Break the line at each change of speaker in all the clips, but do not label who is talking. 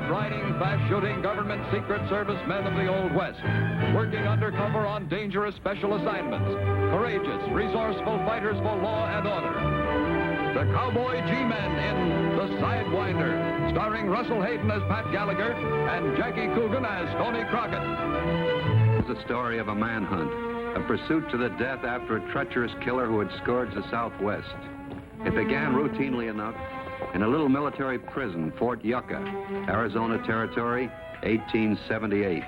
hard-riding, fast-shooting government Secret Service men of the Old West, working undercover on dangerous special assignments, courageous, resourceful fighters for law and order. The Cowboy G-Men in The Sidewinder, starring Russell Hayden as Pat Gallagher and Jackie Coogan as Stoney Crockett.
It's the story of a manhunt, a pursuit to the death after a treacherous killer who had scourged the Southwest. It began routinely enough in a little military prison, Fort Yucca, Arizona Territory, 1878.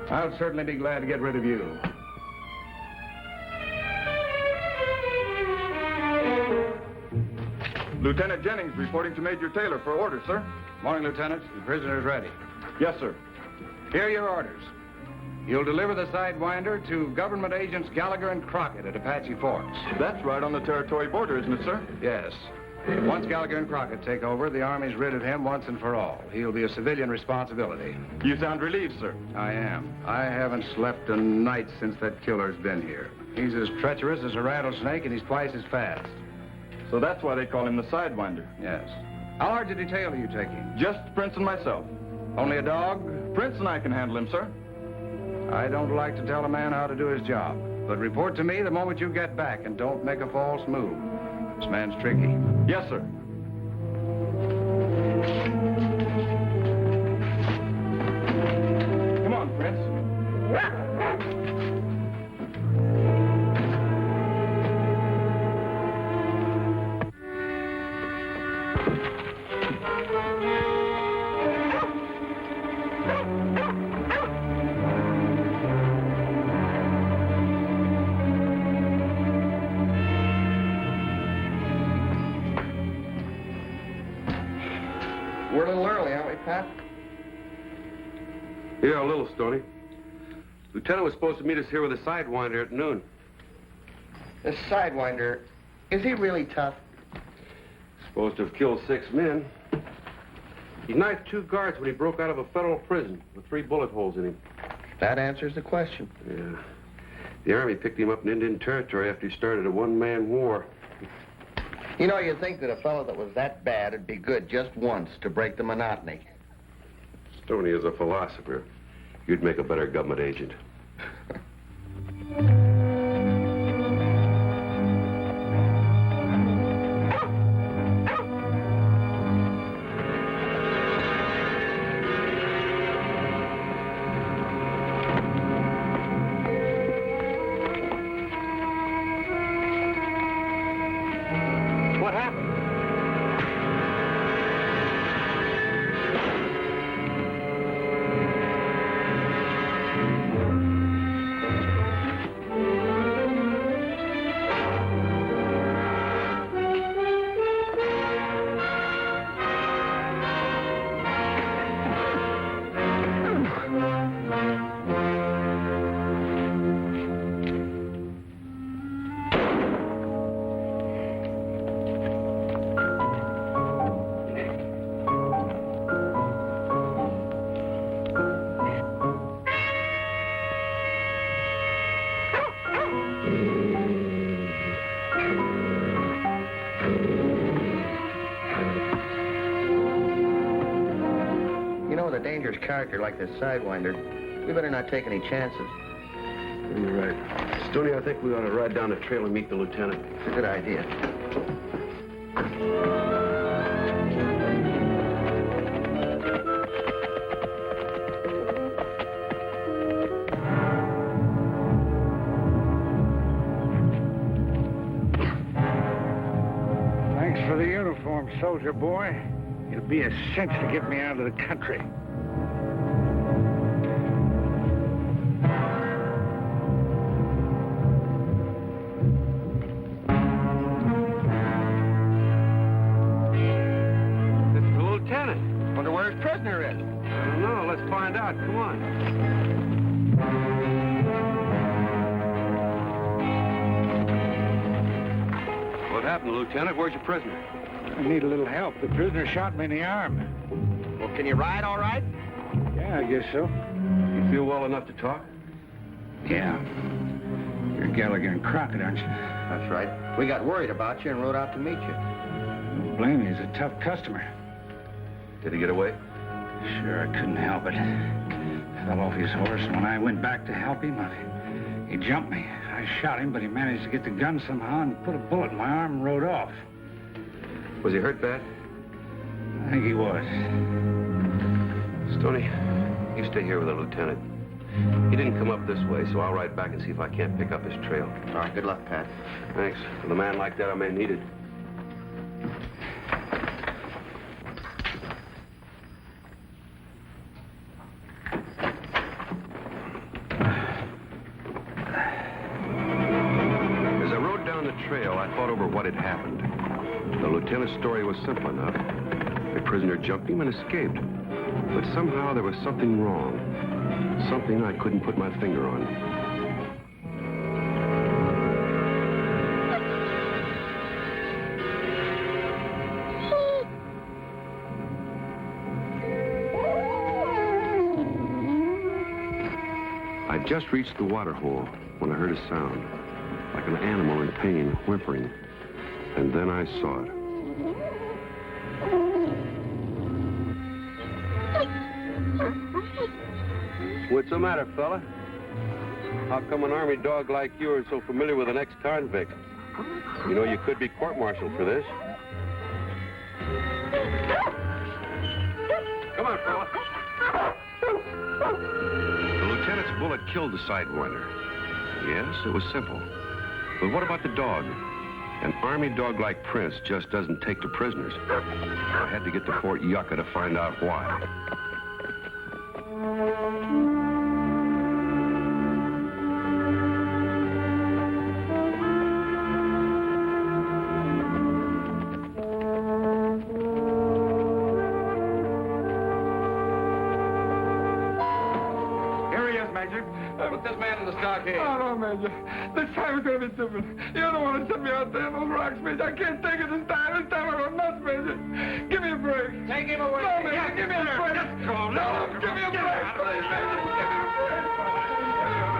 I'll certainly be glad to get rid of you.
Lieutenant Jennings reporting to Major Taylor for orders, sir.
Morning, Lieutenant. The prisoner's ready.
Yes, sir.
Here are your orders. You'll deliver the Sidewinder to government agents Gallagher and Crockett at Apache Forks.
That's right on the territory border, isn't it, sir?
Yes. Once Gallagher and Crockett take over, the Army's rid of him once and for all. He'll be a civilian responsibility.
You sound relieved, sir.
I am. I haven't slept a night since that killer's been here. He's as treacherous as a rattlesnake, and he's twice as fast.
So that's why they call him the Sidewinder.
Yes. How large a detail are you taking?
Just Prince and myself.
Only a dog?
Prince and I can handle him, sir.
I don't like to tell a man how to do his job. But report to me the moment you get back, and don't make a false move. This man's tricky.
Yes, sir. Come on, Prince.
We're a little early, aren't we, Pat?
Yeah, a little, Stoney. Lieutenant was supposed to meet us here with a Sidewinder at noon.
This Sidewinder, is he really tough?
Supposed to have killed 6 men. He knifed 2 guards when he broke out of a federal prison with 3 bullet holes in him.
That answers the question.
Yeah. The Army picked him up in Indian Territory after he started a one-man war.
You know, you'd think that a fellow that was that bad would be good just once to break the monotony.
Stoney is a philosopher. You'd make a better government agent. What happened?
With a dangerous character like this Sidewinder, we better not take any chances.
You're right. Stoney, I think we ought to ride down the trail and meet the lieutenant.
It's a good idea.
Thanks for the uniform, soldier boy. It'll be a cinch to get me out of the country.
It's the lieutenant.
Wonder where his prisoner is.
I don't know. Let's find out. Come on. What happened, Lieutenant? Where's your prisoner?
I need a little help. The prisoner shot me in the arm.
Well, can you ride all right?
Yeah, I guess so.
You feel well enough to talk?
Yeah. You're Gallagher and Crockett, aren't you?
That's right. We got worried about you and rode out to meet you.
Don't blame me. He's a tough customer.
Did he get away?
Sure, I couldn't help it. Fell off his horse, and when I went back to help him, he jumped me. I shot him, but he managed to get the gun somehow and put a bullet in my arm and rode off.
Was he hurt bad?
I think he was.
Stoney, you stay here with the lieutenant. He didn't come up this way, so I'll ride back and see if I can't pick up his trail.
All right, good luck, Pat.
Thanks. With a man like that, I may need it. As I rode down the trail, I thought over what had happened. The lieutenant's story was simple enough. The prisoner jumped him and escaped. But somehow there was something wrong. Something I couldn't put my finger on. I just reached the water hole when I heard a sound, like an animal in pain, whimpering. And then I saw it. What's the matter, fella? How come an army dog like you is so familiar with an ex-convict? You know you could be court-martialed for this. Come on, fella. The lieutenant's bullet killed the Sidewinder. Yes, it was simple. But what about the dog? An army dog like Prince just doesn't take to prisoners. I had to get to Fort Yucca to find out why.
Put this man in the stockade.
Oh, no, Major. This time it's going to be different. You're the one who set me out there in those rocks, Major. I can't take it this time. This time I go nuts, Major. Give me a break.
Take him away.
No, Major, give me a break. No, give me a break, please, Major. Give me a break.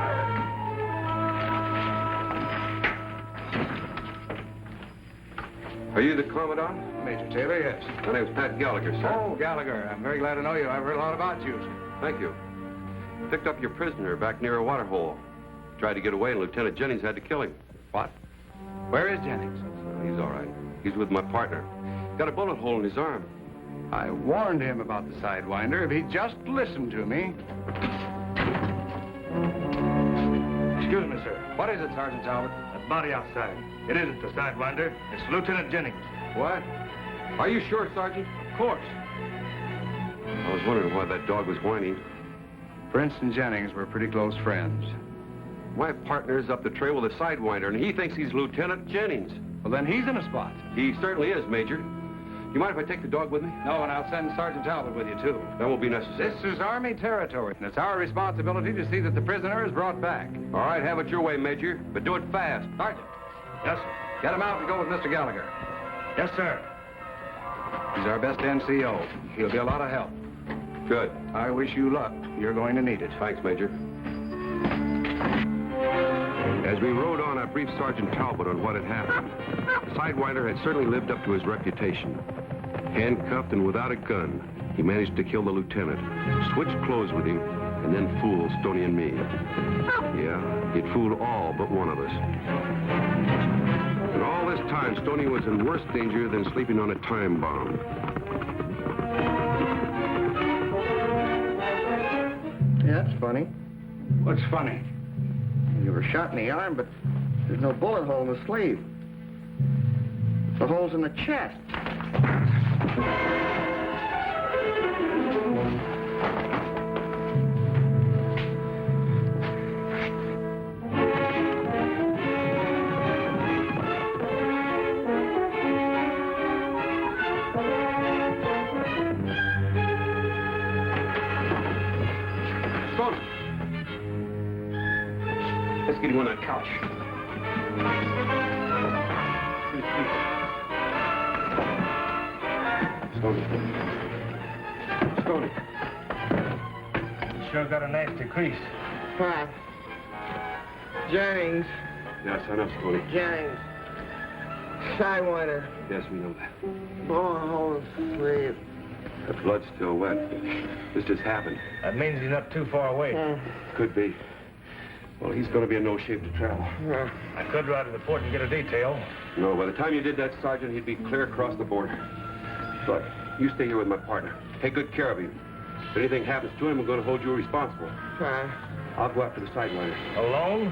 Are you the Commandant?
Major Taylor, yes.
My name's Pat Gallagher, sir.
Oh, Gallagher. I'm very glad to know you. I've heard a lot about you.
Thank you. Picked up your prisoner back near a water hole. Tried to get away, and Lieutenant Jennings had to kill him.
What? Where is Jennings?
He's all right. He's with my partner. Got a bullet hole in his arm.
I warned him about the Sidewinder if he'd just listened to me.
Excuse me, sir.
What is it, Sergeant Talbot?
That body outside. It isn't the Sidewinder. It's Lieutenant Jennings.
What? Are you sure, Sergeant?
Of course.
I was wondering why that dog was whining.
Prince and Jennings were pretty close friends.
My partner's up the trail with a Sidewinder, and he thinks he's Lieutenant Jennings.
Well, then he's in a spot.
He certainly is, Major. You mind if I take the dog with me?
No, and I'll send Sergeant Talbot with you, too.
That won't be necessary.
This is Army territory, and it's our responsibility to see that the prisoner is brought back.
All right, have it your way, Major, but do it fast.
Sergeant,
Yes, sir.
get him out and go with Mr. Gallagher.
Yes, sir.
He's our best NCO. He'll be a lot of help.
Good.
I wish you luck. You're going to need it.
Thanks, Major. As we rode on, I briefed Sergeant Talbot on what had happened. The Sidewinder had certainly lived up to his reputation. Handcuffed and without a gun, he managed to kill the lieutenant, switched clothes with him, and then fooled Stoney and me. Yeah, he'd fooled all but one of us. And all this time, Stoney was in worse danger than sleeping on a time bomb.
Yeah, that's funny.
What's funny?
You were shot in the arm, but there's no bullet hole in the sleeve. The hole's in the chest.
Let's get him on that couch. Stoney.
Sure got a nasty crease.
Jennings.
Yes, I know, Stoney.
Jennings. Sidewinder.
Yes, we know that.
Bullet hole in the sleeve.
The blood's still wet. This just happened.
That means he's not too far away.
Could be. Well, he's going to be in no shape to travel.
I could ride to the port and get a detail.
No, by the time you did that, Sergeant, he'd be clear across the border. Look, you stay here with my partner. Take good care of him. If anything happens to him, we're going to hold you responsible. I'll go after the Sidewinder.
Alone?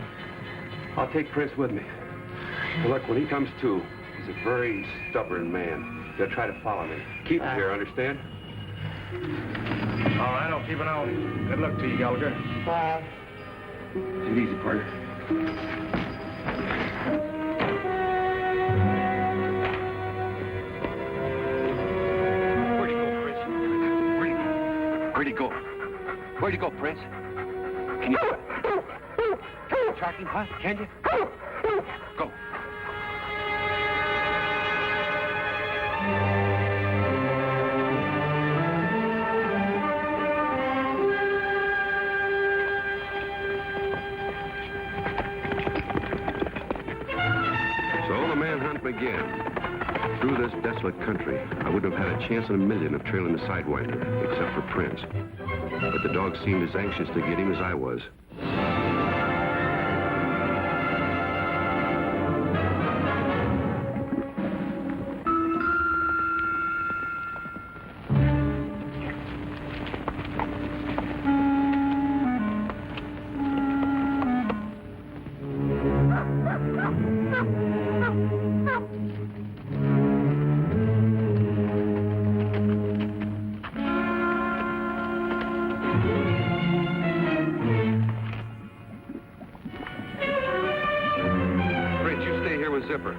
I'll take Prince with me. Now, look, when he comes to, he's a very stubborn man. He'll try to follow me. Keep him here, understand?
All right, I'll keep an eye on him. Good luck to you, Gallagher.
Take it easy, partner. Where'd he go, Prince? Where'd he go, Prince? Can you track him, huh? Can you? Go. So the manhunt began. Through this desolate country, I wouldn't have had a chance in a million of trailing the Sidewinder, except for Prince. But the dog seemed as anxious to get him as I was. Zipper.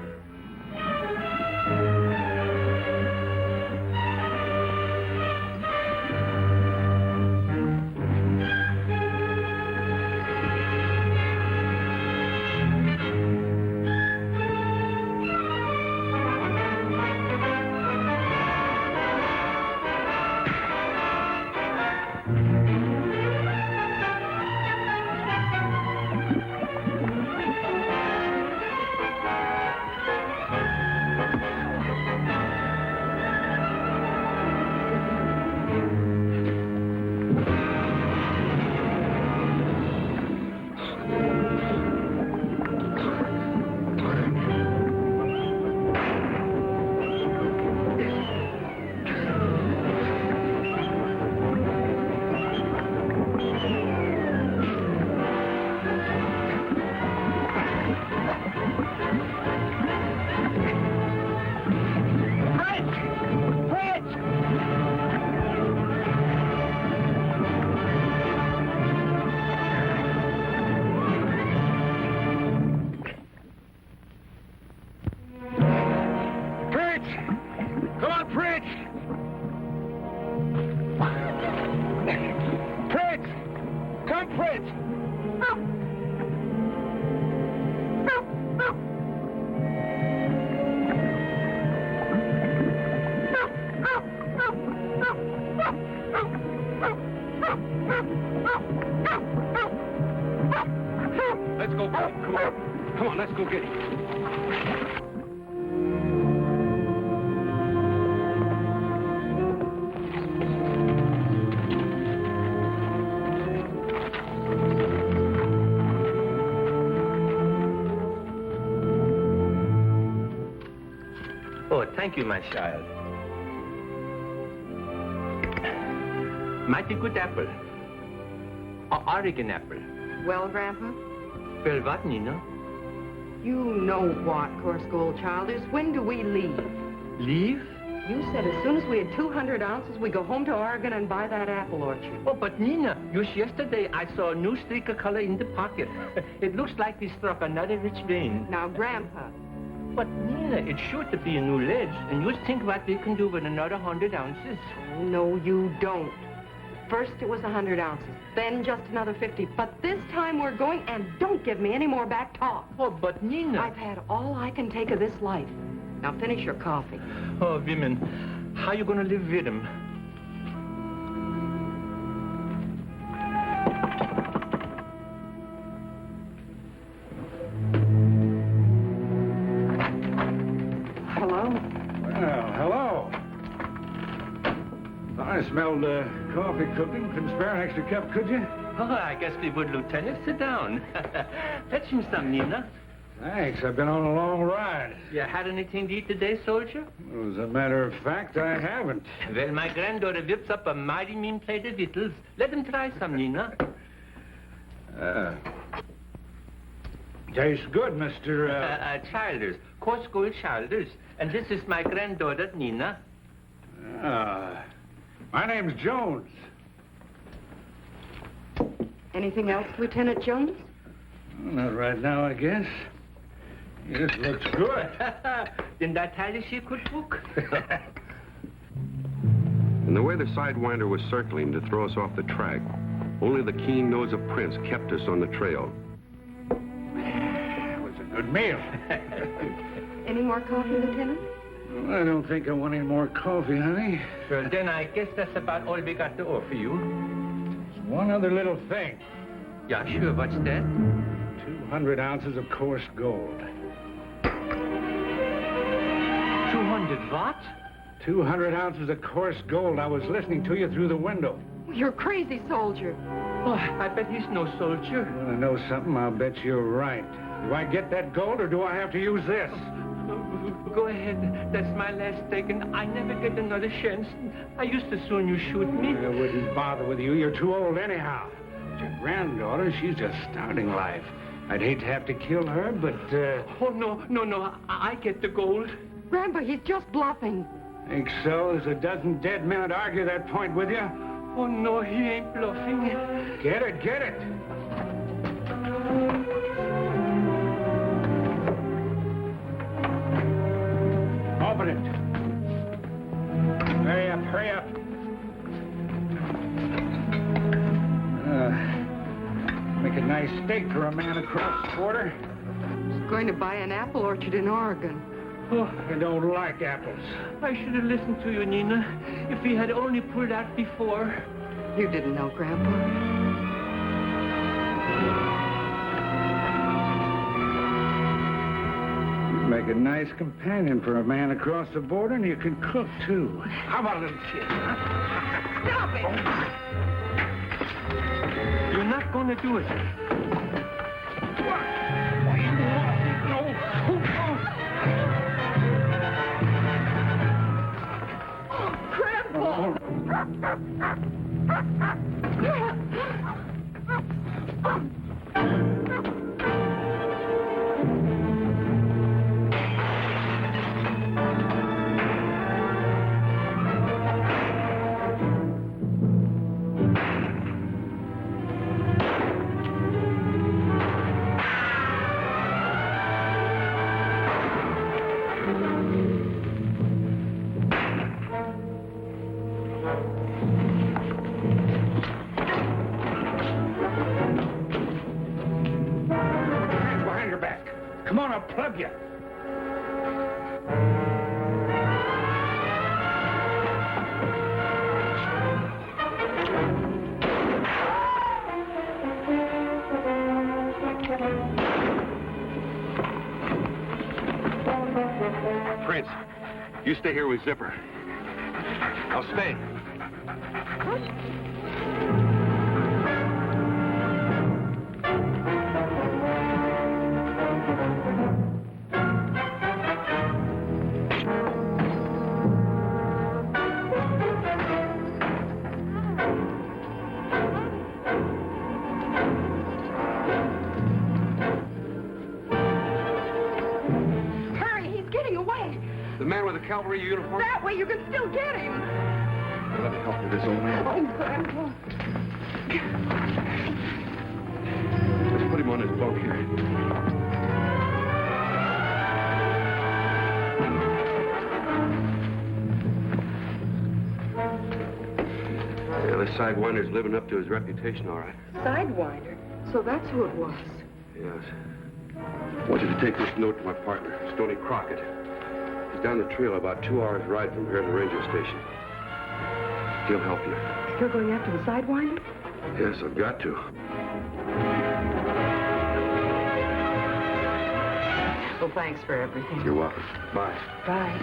Let's go, Prince. Come on. Come on, let's go get him.
Oh, thank you, my child. Mighty good apple. Oregon apple.
Well, Grandpa?
Well, what, Nina?
You know what, Corsica, old child, is when do we leave?
Leave?
You said as soon as we had 200 ounces, we go home to Oregon and buy that apple orchard.
Oh, but Nina, just yesterday I saw a new streak of color in the pocket. It looks like we struck another rich vein.
Now, Grandpa.
But Nina, it's sure to be a new ledge, and you think what we can do with another 100 ounces.
Oh, no, you don't. First it was 100 ounces, then just another 50. But this time we're going, and don't give me any more back talk.
Oh, but Nina...
I've had all I can take of this life. Now finish your coffee.
Oh, women, how you gonna live with them?
smelled coffee cooking. Couldn't spare an extra cup, could you?
Oh, I guess we would, Lieutenant. Sit down. Fetch him some, Nina.
Thanks. I've been on a long ride.
You had anything to eat today, soldier?
Well, as a matter of fact, I haven't.
Well, my granddaughter whips up a mighty mean plate of victuals. Let him try some, Nina.
Tastes good, Mr.
Childers. Coarse gold Childers. And this is my granddaughter, Nina.
My name's Jones.
Anything else, Lieutenant Jones?
Well, not right now, I guess. This looks good.
Didn't I tell you she could cook?
And the way the Sidewinder was circling to throw us off the track, only the keen nose of Prince kept us on the trail.
It was a good meal.
Any more coffee, Lieutenant?
Well, I don't think I want any more coffee, honey.
Well, then I guess that's about all we got to offer you.
There's one other little thing.
Yeah, sure. What's that?
200 ounces of coarse gold.
200 what?
200 ounces of coarse gold. I was listening to you through the window.
You're crazy, soldier.
Oh, I bet he's no soldier.
You want to know something? I'll bet you're right. Do I get that gold, or do I have to use this?
Go ahead. That's my last take, and I never get another chance. I used to soon you shoot me.
I wouldn't bother with you. You're too old anyhow. But your granddaughter, she's just starting life. I'd hate to have to kill her, but,
Oh, no. I get the gold.
Grandpa, he's just bluffing.
Think so? There's a dozen dead men to argue that point with you.
Oh, no, he ain't bluffing.
Get it, get it. Open it. Hurry up, hurry up. Make a nice steak for a man across the border.
He's going to buy an apple orchard in Oregon.
Oh, I don't like apples.
I should have listened to you, Nina. If we had only pulled out before.
You didn't know, Grandpa.
You make a nice companion for a man across the border, and you can cook, too. How about a little kiss?
Stop it!
You're not going to do it.
Why, you lost no. Come on, I'll plug you.
Prince, you stay here with Zipper. I'll stay. The man with the cavalry uniform?
That way you can still get him.
Let me help you, this old man.
Oh, Grandpa.
Let's put him on his bunk here. Yeah, this Sidewinder's living up to his reputation, all right.
Sidewinder? So that's who it was.
Yes. I want you to take this note to my partner, Stoney Crockett. He's down the trail about 2 hours' ride from here to the ranger station. He'll help you.
Still going after the Sidewinder?
Yes, I've got to.
Well, thanks for everything.
You're welcome. Bye.
Bye.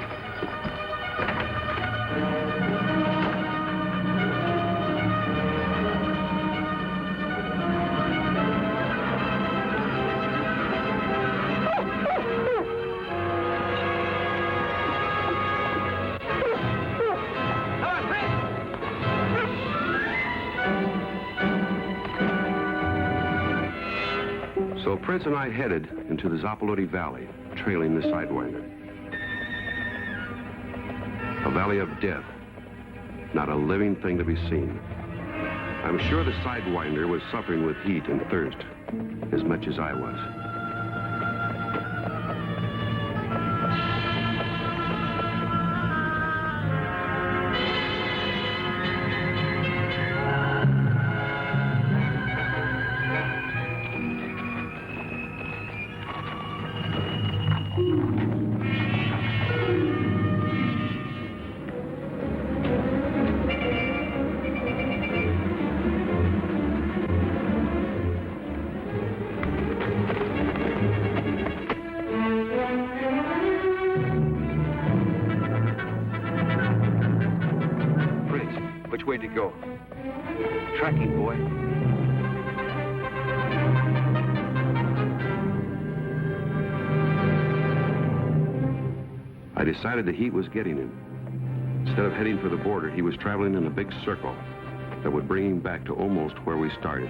Prince and I headed into the Zapolodi Valley, trailing the Sidewinder. A valley of death, not a living thing to be seen. I'm sure the Sidewinder was suffering with heat and thirst as much as I was.
Way to go. Tracking, boy.
I decided the heat was getting him. Instead of heading for the border, he was traveling in a big circle that would bring him back to almost where we started.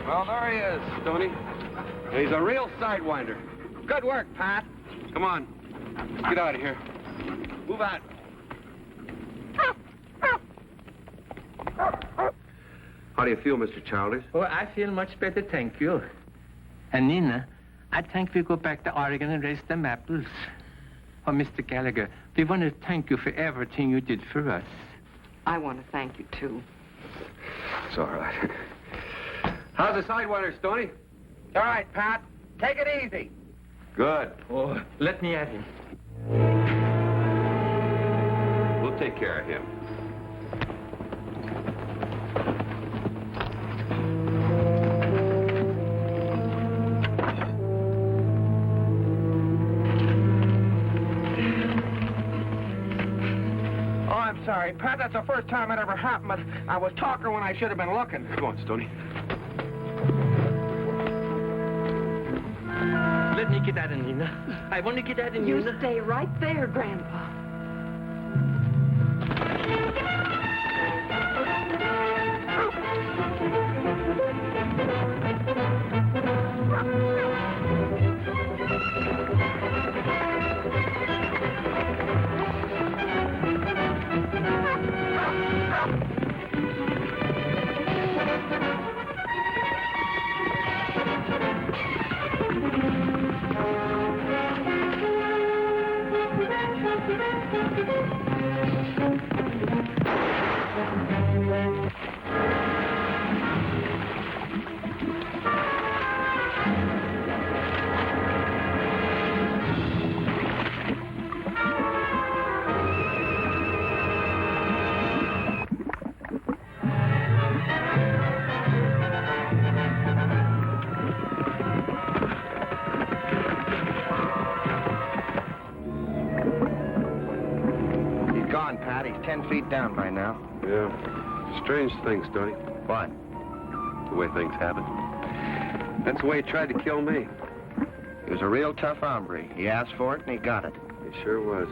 Well, there he is, Stoney. He's a real Sidewinder. Good work, Pat. Come on. Let's get out of here. Move out.
How do you feel, Mr. Childers?
Oh, I feel much better, thank you. And Nina, I think we go back to Oregon and raise them apples. Oh, Mr. Gallagher, we want to thank you for everything you did for us.
I want to thank you, too.
It's all right. How's the Sidewinder, Stoney?
All right, Pat. Take it easy.
Good.
Oh, let me at him.
We'll take care of him.
Oh, I'm sorry, Pat. That's the first time it ever happened, but I was talking when I should have been looking.
Come on, Stoney.
Let me get at him, Nina. I want to get at him,
You
Nina.
stay right there, Grandpa. He's 10 feet down by now.
Yeah. Strange thing, Stoney.
What?
the way things happen. That's the way he tried to kill me.
He was a real tough hombre. He asked for it, and he got it.
He sure was.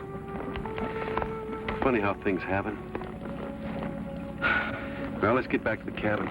Funny how things happen. Well, let's get back to the cabin.